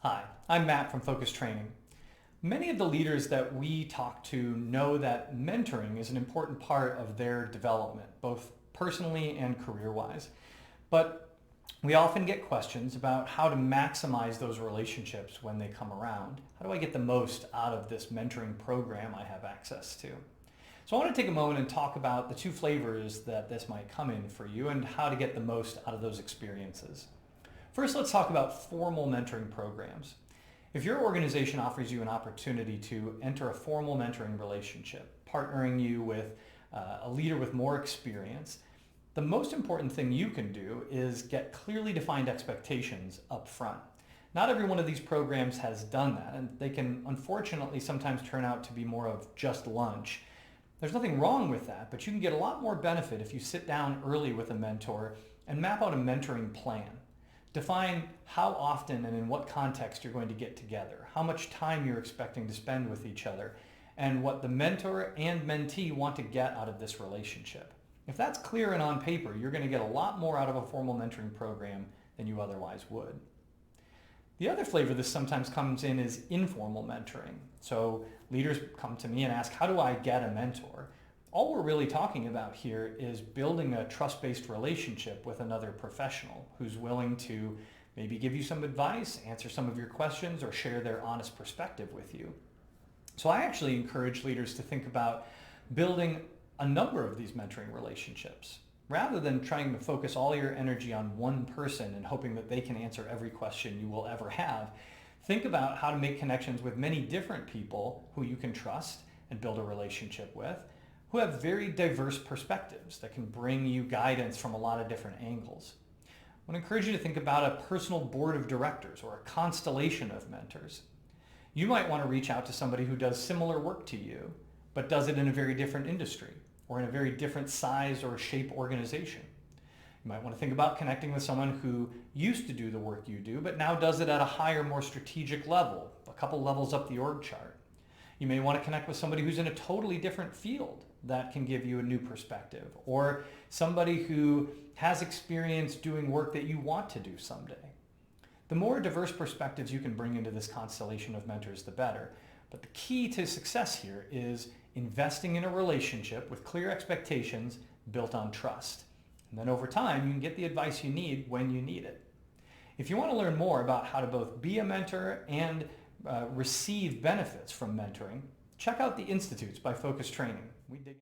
Hi, I'm Matt from Focus Training. Many of the leaders that we talk to know that mentoring is an important part of their development, both personally and career-wise. But we often get questions about how to maximize those relationships when they come around. How do I get the most out of this mentoring program I have access to? So I want to take a moment and talk about the two flavors that this might come in for you and how to get the most out of those experiences. First, let's talk about formal mentoring programs. If your organization offers you an opportunity to enter a formal mentoring relationship, partnering you with a leader with more experience, the most important thing you can do is get clearly defined expectations up front. Not every one of these programs has done that, and they can unfortunately sometimes turn out to be more of just lunch. There's nothing wrong with that, but you can get a lot more benefit if you sit down early with a mentor and map out a mentoring plan. Define how often and in what context you're going to get together, how much time you're expecting to spend with each other, and what the mentor and mentee want to get out of this relationship. If that's clear and on paper, you're going to get a lot more out of a formal mentoring program than you otherwise would. The other flavor this sometimes comes in is informal mentoring. So leaders come to me and ask, how do I get a mentor? All we're really talking about here is building a trust-based relationship with another professional who's willing to maybe give you some advice, answer some of your questions, or share their honest perspective with you. So I actually encourage leaders to think about building a number of these mentoring relationships. Rather than trying to focus all your energy on one person and hoping that they can answer every question you will ever have, think about how to make connections with many different people who you can trust and build a relationship with, who have very diverse perspectives that can bring you guidance from a lot of different angles. I want to encourage you to think about a personal board of directors or a constellation of mentors. You might want to reach out to somebody who does similar work to you, but does it in a very different industry or in a very different size or shape organization. You might want to think about connecting with someone who used to do the work you do, but now does it at a higher, more strategic level, a couple levels up the org chart. You may want to connect with somebody who's in a totally different field that can give you a new perspective, or somebody who has experience doing work that you want to do someday. The more diverse perspectives you can bring into this constellation of mentors, the better. But the key to success here is investing in a relationship with clear expectations built on trust. And then over time, you can get the advice you need when you need it. If you want to learn more about how to both be a mentor and receive benefits from mentoring, check out the Institutes by Focus Training. We dig